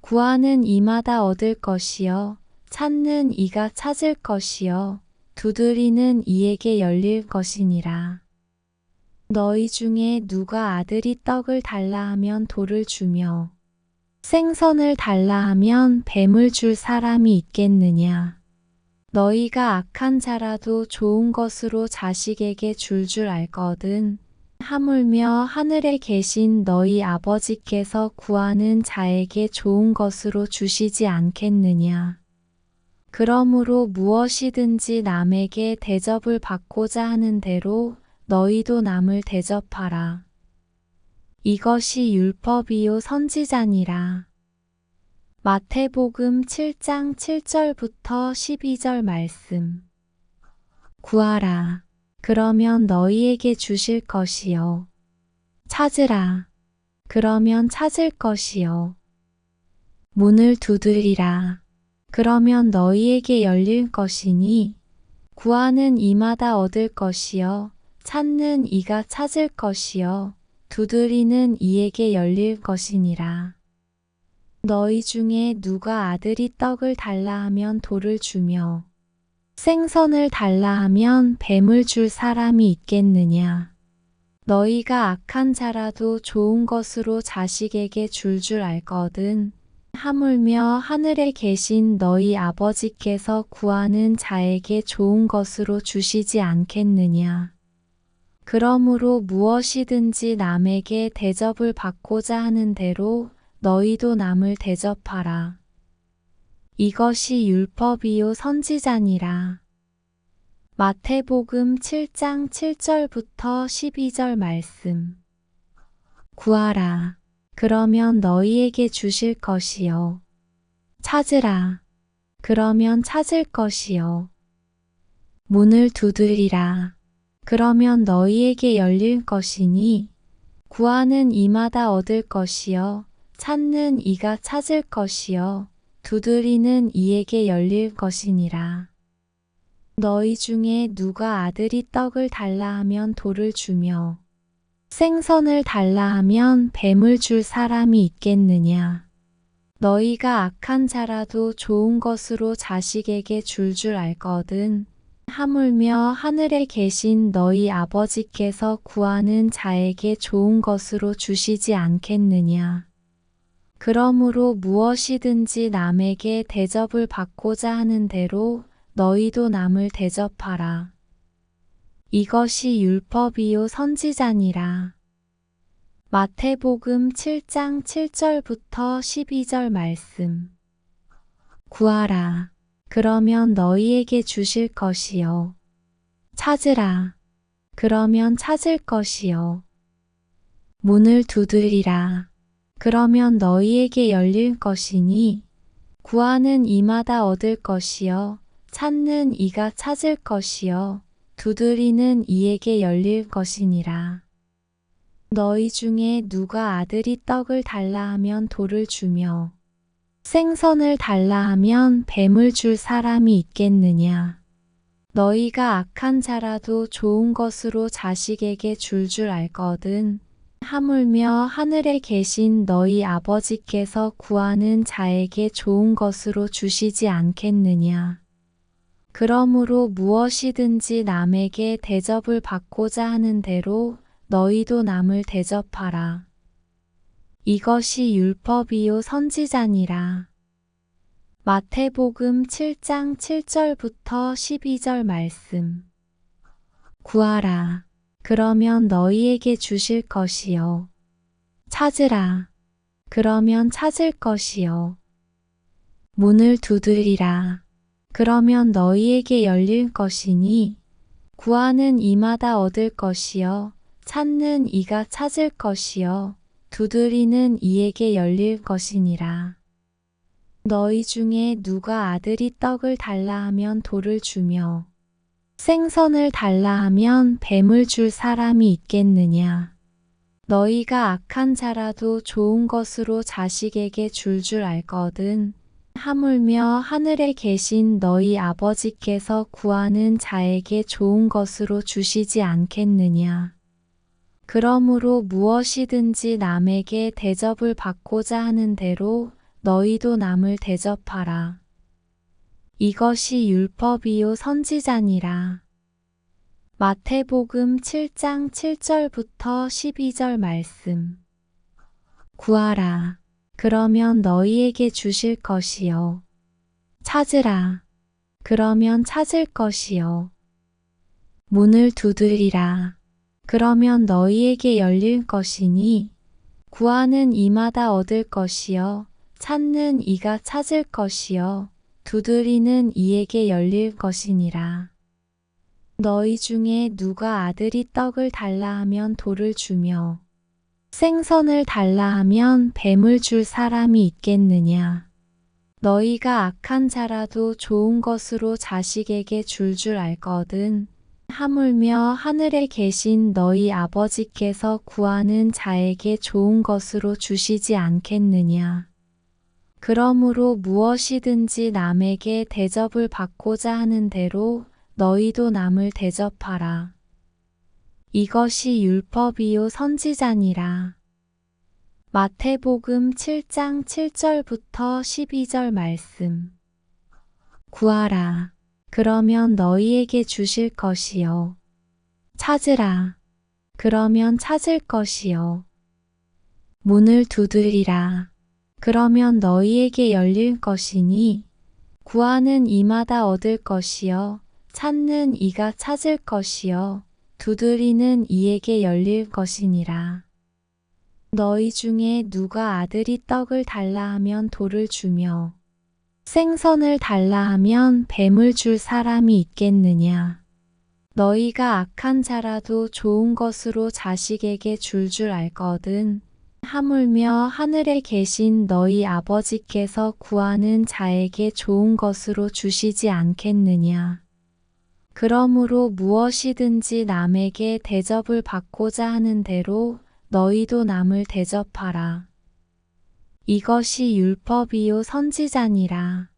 구하는 이마다 얻을 것이요. 찾는 이가 찾을 것이요. 두드리는 이에게 열릴 것이니라. 너희 중에 누가 아들이 떡을 달라 하면 돌을 주며 생선을 달라 하면 뱀을 줄 사람이 있겠느냐. 너희가 악한 자라도 좋은 것으로 자식에게 줄 알거든. 하물며 하늘에 계신 너희 아버지께서 구하는 자에게 좋은 것으로 주시지 않겠느냐. 그러므로 무엇이든지 남에게 대접을 받고자 하는 대로 너희도 남을 대접하라. 이것이 율법이요 선지자니라. 마태복음 7장 7절부터 12절 말씀. 구하라. 그러면 너희에게 주실 것이요. 찾으라. 그러면 찾을 것이요. 문을 두드리라. 그러면 너희에게 열릴 것이니 구하는 이마다 얻을 것이요. 찾는 이가 찾을 것이요. 두드리는 이에게 열릴 것이니라. 너희 중에 누가 아들이 떡을 달라 하면 돌을 주며 생선을 달라 하면 뱀을 줄 사람이 있겠느냐. 너희가 악한 자라도 좋은 것으로 자식에게 줄 알거든. 하물며 하늘에 계신 너희 아버지께서 구하는 자에게 좋은 것으로 주시지 않겠느냐. 그러므로 무엇이든지 남에게 대접을 받고자 하는 대로 너희도 남을 대접하라. 이것이 율법이요 선지자니라. 마태복음 7장 7절부터 12절 말씀. 구하라. 그러면 너희에게 주실 것이요. 찾으라. 그러면 찾을 것이요. 문을 두드리라. 그러면 너희에게 열릴 것이니 구하는 이마다 얻을 것이요. 찾는 이가 찾을 것이요. 두드리는 이에게 열릴 것이니라. 너희 중에 누가 아들이 떡을 달라 하면 돌을 주며 생선을 달라 하면 뱀을 줄 사람이 있겠느냐. 너희가 악한 자라도 좋은 것으로 자식에게 줄 알거든. 하물며 하늘에 계신 너희 아버지께서 구하는 자에게 좋은 것으로 주시지 않겠느냐. 그러므로 무엇이든지 남에게 대접을 받고자 하는 대로 너희도 남을 대접하라. 이것이 율법이요 선지자니라. 마태복음 7장 7절부터 12절 말씀. 구하라. 그러면 너희에게 주실 것이요. 찾으라. 그러면 찾을 것이요. 문을 두드리라. 그러면 너희에게 열릴 것이니 구하는 이마다 얻을 것이요. 찾는 이가 찾을 것이요. 두드리는 이에게 열릴 것이니라. 너희 중에 누가 아들이 떡을 달라 하면 돌을 주며 생선을 달라 하면 뱀을 줄 사람이 있겠느냐. 너희가 악한 자라도 좋은 것으로 자식에게 줄 알거든. 하물며 하늘에 계신 너희 아버지께서 구하는 자에게 좋은 것으로 주시지 않겠느냐. 그러므로 무엇이든지 남에게 대접을 받고자 하는 대로 너희도 남을 대접하라. 이것이 율법이요 선지자니라. 마태복음 7장 7절부터 12절 말씀. 구하라. 그러면 너희에게 주실 것이요. 찾으라. 그러면 찾을 것이요. 문을 두드리라. 그러면 너희에게 열릴 것이니 구하는 이마다 얻을 것이요. 찾는 이가 찾을 것이요. 두드리는 이에게 열릴 것이니라. 너희 중에 누가 아들이 떡을 달라 하면 돌을 주며 생선을 달라 하면 뱀을 줄 사람이 있겠느냐. 너희가 악한 자라도 좋은 것으로 자식에게 줄 알거든. 하물며 하늘에 계신 너희 아버지께서 구하는 자에게 좋은 것으로 주시지 않겠느냐. 그러므로 무엇이든지 남에게 대접을 받고자 하는 대로 너희도 남을 대접하라. 이것이 율법이요 선지자니라. 마태복음 7장 7절부터 12절 말씀. 구하라. 그러면 너희에게 주실 것이요. 찾으라. 그러면 찾을 것이요. 문을 두드리라. 그러면 너희에게 열릴 것이니 구하는 이마다 얻을 것이요. 찾는 이가 찾을 것이요. 두드리는 이에게 열릴 것이니라. 너희 중에 누가 아들이 떡을 달라 하면 돌을 주며 생선을 달라 하면 뱀을 줄 사람이 있겠느냐. 너희가 악한 자라도 좋은 것으로 자식에게 줄 알거든. 하물며 하늘에 계신 너희 아버지께서 구하는 자에게 좋은 것으로 주시지 않겠느냐. 그러므로 무엇이든지 남에게 대접을 받고자 하는 대로 너희도 남을 대접하라. 이것이 율법이요 선지자니라. 마태복음 7장 7절부터 12절 말씀. 구하라. 그러면 너희에게 주실 것이요. 찾으라. 그러면 찾을 것이요. 문을 두드리라. 그러면 너희에게 열릴 것이니 구하는 이마다 얻을 것이요. 찾는 이가 찾을 것이요. 두드리는 이에게 열릴 것이니라. 너희 중에 누가 아들이 떡을 달라 하면 돌을 주며 생선을 달라 하면 뱀을 줄 사람이 있겠느냐. 너희가 악한 자라도 좋은 것으로 자식에게 줄 알거든. 하물며 하늘에 계신 너희 아버지께서 구하는 자에게 좋은 것으로 주시지 않겠느냐. 그러므로 무엇이든지 남에게 대접을 받고자 하는 대로 너희도 남을 대접하라. 이것이 율법이요 선지자니라.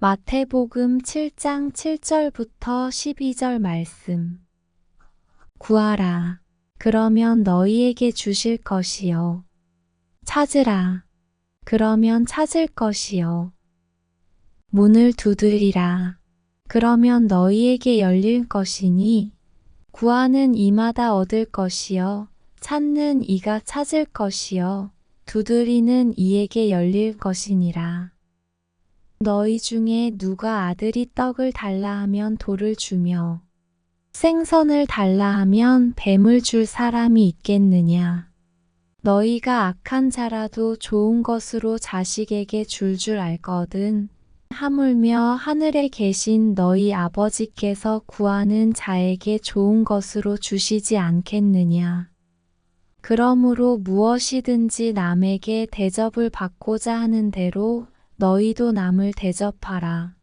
마태복음 7장 7절부터 12절 말씀. 구하라. 그러면 너희에게 주실 것이요. 찾으라. 그러면 찾을 것이요. 문을 두드리라. 그러면 너희에게 열릴 것이니 구하는 이마다 얻을 것이요 찾는 이가 찾을 것이요 두드리는 이에게 열릴 것이니라. 너희 중에 누가 아들이 떡을 달라 하면 돌을 주며 생선을 달라 하면 뱀을 줄 사람이 있겠느냐? 너희가 악한 자라도 좋은 것으로 자식에게 줄 알거든. 하물며 하늘에 계신 너희 아버지께서 구하는 자에게 좋은 것으로 주시지 않겠느냐? 그러므로 무엇이든지 남에게 대접을 받고자 하는 대로 너희도 남을 대접하라.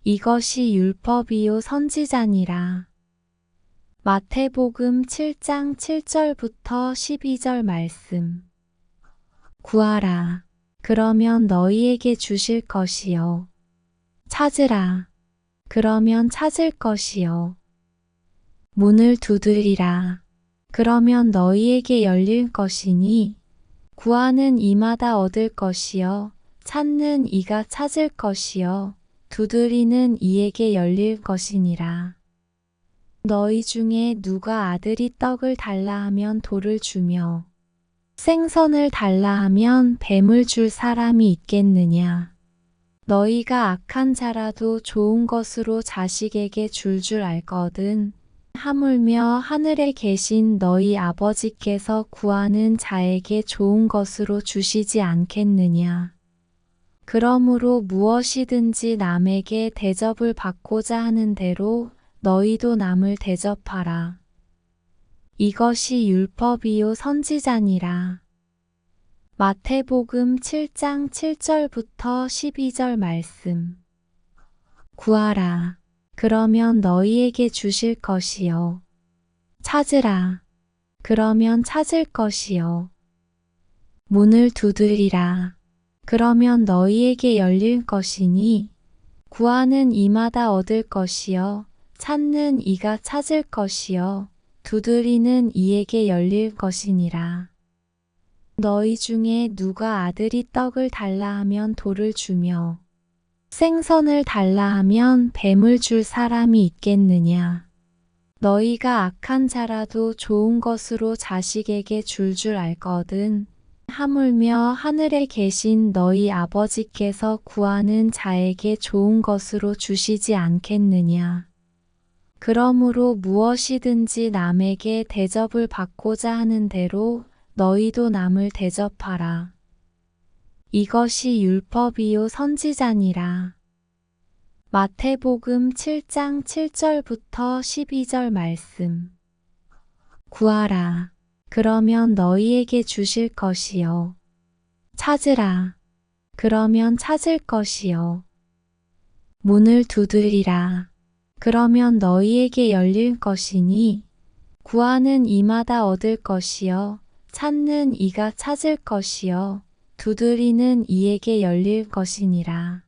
이것이 율법이요 선지자니라. 마태복음 7장 7절부터 12절 말씀. 구하라. 그러면 너희에게 주실 것이요. 찾으라. 그러면 찾을 것이요. 문을 두드리라. 그러면 너희에게 열릴 것이니 구하는 이마다 얻을 것이요. 찾는 이가 찾을 것이요. 두드리는 이에게 열릴 것이니라. 너희 중에 누가 아들이 떡을 달라 하면 돌을 주며 생선을 달라 하면 뱀을 줄 사람이 있겠느냐? 너희가 악한 자라도 좋은 것으로 자식에게 줄 알거든. 하물며 하늘에 계신 너희 아버지께서 구하는 자에게 좋은 것으로 주시지 않겠느냐? 그러므로 무엇이든지 남에게 대접을 받고자 하는 대로 너희도 남을 대접하라. 이것이 율법이요 선지자니라. 마태복음 7장 7절부터 12절 말씀. 구하라. 그러면 너희에게 주실 것이요. 찾으라. 그러면 찾을 것이요. 문을 두드리라. 그러면 너희에게 열릴 것이니 구하는 이마다 얻을 것이요. 찾는 이가 찾을 것이요. 두드리는 이에게 열릴 것이니라. 너희 중에 누가 아들이 떡을 달라 하면 돌을 주며 생선을 달라 하면 뱀을 줄 사람이 있겠느냐? 너희가 악한 자라도 좋은 것으로 자식에게 줄 알거든. 하물며 하늘에 계신 너희 아버지께서 구하는 자에게 좋은 것으로 주시지 않겠느냐? 그러므로 무엇이든지 남에게 대접을 받고자 하는 대로 너희도 남을 대접하라. 이것이 율법이요 선지자니라. 마태복음 7장 7절부터 12절 말씀. 구하라. 그러면 너희에게 주실 것이요. 찾으라. 그러면 찾을 것이요. 문을 두드리라. 그러면 너희에게 열릴 것이니 구하는 이마다 얻을 것이요. 찾는 이가 찾을 것이요. 두드리는 이에게 열릴 것이니라.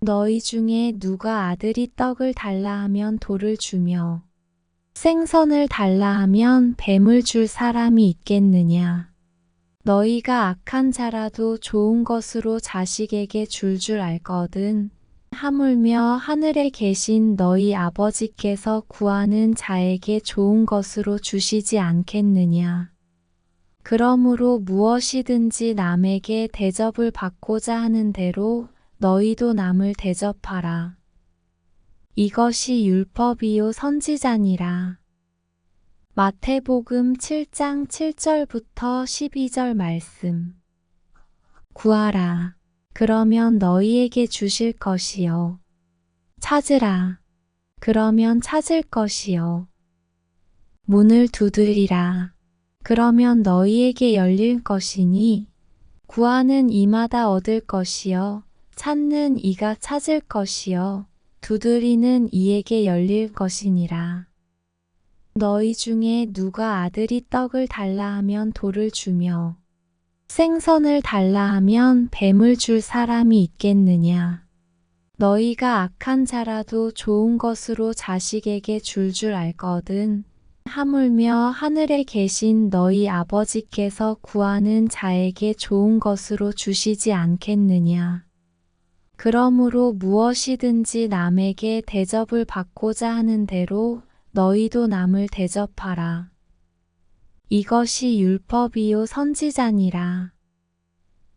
너희 중에 누가 아들이 떡을 달라 하면 돌을 주며 생선을 달라 하면 뱀을 줄 사람이 있겠느냐? 너희가 악한 자라도 좋은 것으로 자식에게 줄 알거든. 하물며 하늘에 계신 너희 아버지께서 구하는 자에게 좋은 것으로 주시지 않겠느냐? 그러므로 무엇이든지 남에게 대접을 받고자 하는 대로 너희도 남을 대접하라. 이것이 율법이요 선지자니라. 마태복음 7장 7절부터 12절 말씀. 구하라. 그러면 너희에게 주실 것이요. 찾으라. 그러면 찾을 것이요. 문을 두드리라. 그러면 너희에게 열릴 것이니 구하는 이마다 얻을 것이요. 찾는 이가 찾을 것이요. 두드리는 이에게 열릴 것이니라. 너희 중에 누가 아들이 떡을 달라 하면 돌을 주며 생선을 달라 하면 뱀을 줄 사람이 있겠느냐? 너희가 악한 자라도 좋은 것으로 자식에게 줄 알거든. 하물며 하늘에 계신 너희 아버지께서 구하는 자에게 좋은 것으로 주시지 않겠느냐? 그러므로 무엇이든지 남에게 대접을 받고자 하는 대로 너희도 남을 대접하라. 이것이 율법이요 선지자니라.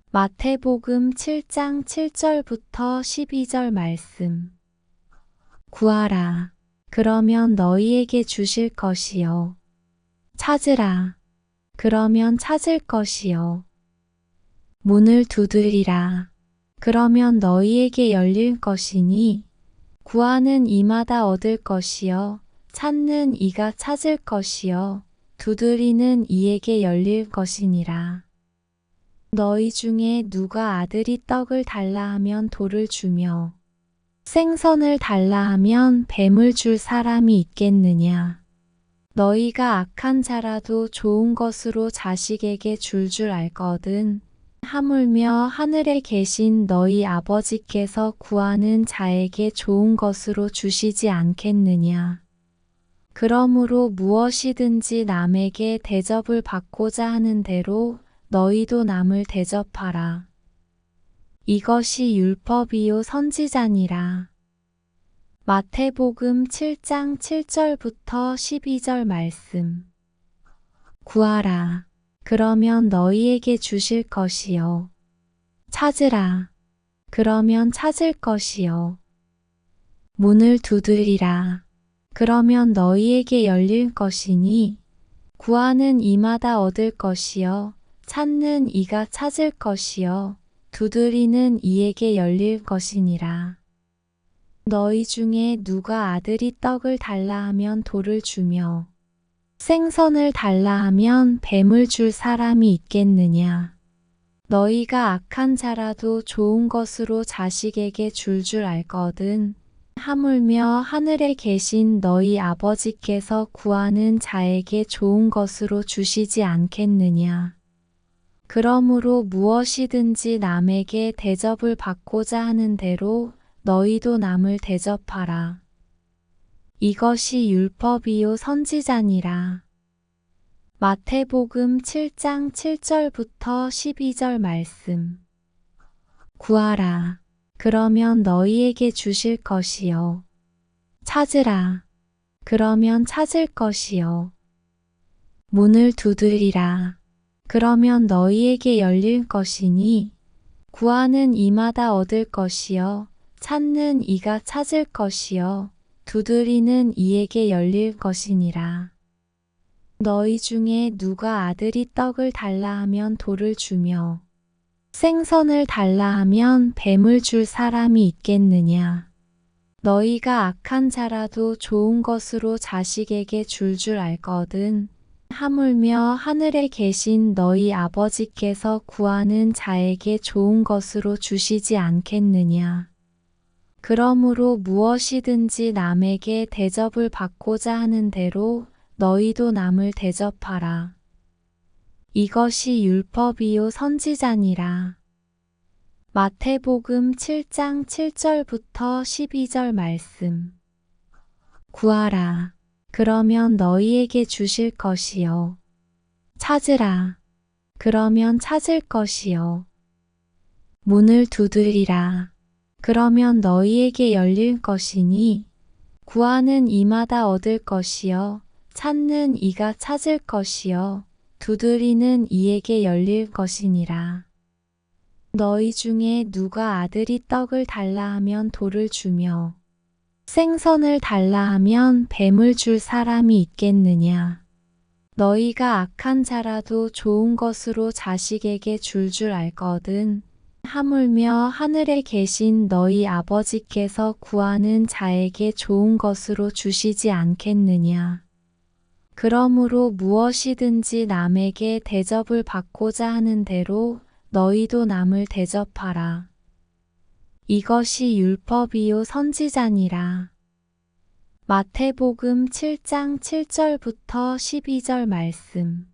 마태복음 7장 7절부터 12절 말씀. 구하라. 그러면 너희에게 주실 것이요. 찾으라. 그러면 찾을 것이요. 문을 두드리라. 그러면 너희에게 열릴 것이니 구하는 이마다 얻을 것이요. 찾는 이가 찾을 것이요. 두드리는 이에게 열릴 것이니라. 너희 중에 누가 아들이 떡을 달라 하면 돌을 주며 생선을 달라 하면 뱀을 줄 사람이 있겠느냐. 너희가 악한 자라도 좋은 것으로 자식에게 줄 알거든. 하물며 하늘에 계신 너희 아버지께서 구하는 자에게 좋은 것으로 주시지 않겠느냐. 그러므로 무엇이든지 남에게 대접을 받고자 하는 대로 너희도 남을 대접하라. 이것이 율법이요 선지자니라. 마태복음 7장 7절부터 12절 말씀. 구하라. 그러면 너희에게 주실 것이요. 찾으라. 그러면 찾을 것이요. 문을 두드리라. 그러면 너희에게 열릴 것이니 구하는 이마다 얻을 것이요. 찾는 이가 찾을 것이요. 두드리는 이에게 열릴 것이니라. 너희 중에 누가 아들이 떡을 달라 하면 돌을 주며 생선을 달라 하면 뱀을 줄 사람이 있겠느냐. 너희가 악한 자라도 좋은 것으로 자식에게 줄 알거든. 하물며 하늘에 계신 너희 아버지께서 구하는 자에게 좋은 것으로 주시지 않겠느냐. 그러므로 무엇이든지 남에게 대접을 받고자 하는 대로 너희도 남을 대접하라. 이것이 율법이요 선지자니라. 마태복음 7장 7절부터 12절 말씀. 구하라. 그러면 너희에게 주실 것이요. 찾으라. 그러면 찾을 것이요. 문을 두드리라. 그러면 너희에게 열릴 것이니 구하는 이마다 얻을 것이요. 찾는 이가 찾을 것이요. 두드리는 이에게 열릴 것이니라. 너희 중에 누가 아들이 떡을 달라 하면 돌을 주며 생선을 달라 하면 뱀을 줄 사람이 있겠느냐. 너희가 악한 자라도 좋은 것으로 자식에게 줄 알거든. 하물며 하늘에 계신 너희 아버지께서 구하는 자에게 좋은 것으로 주시지 않겠느냐. 그러므로 무엇이든지 남에게 대접을 받고자 하는 대로 너희도 남을 대접하라. 이것이 율법이요 선지자니라. 마태복음 7장 7절부터 12절 말씀. 구하라. 그러면 너희에게 주실 것이요. 찾으라. 그러면 찾을 것이요. 문을 두드리라. 그러면 너희에게 열릴 것이니 구하는 이마다 얻을 것이요. 찾는 이가 찾을 것이요. 두드리는 이에게 열릴 것이니라. 너희 중에 누가 아들이 떡을 달라 하면 돌을 주며 생선을 달라 하면 뱀을 줄 사람이 있겠느냐. 너희가 악한 자라도 좋은 것으로 자식에게 줄 알거든. 하물며 하늘에 계신 너희 아버지께서 구하는 자에게 좋은 것으로 주시지 않겠느냐. 그러므로 무엇이든지 남에게 대접을 받고자 하는 대로 너희도 남을 대접하라. 이것이 율법이요 선지자니라. 마태복음 7장 7절부터 12절 말씀.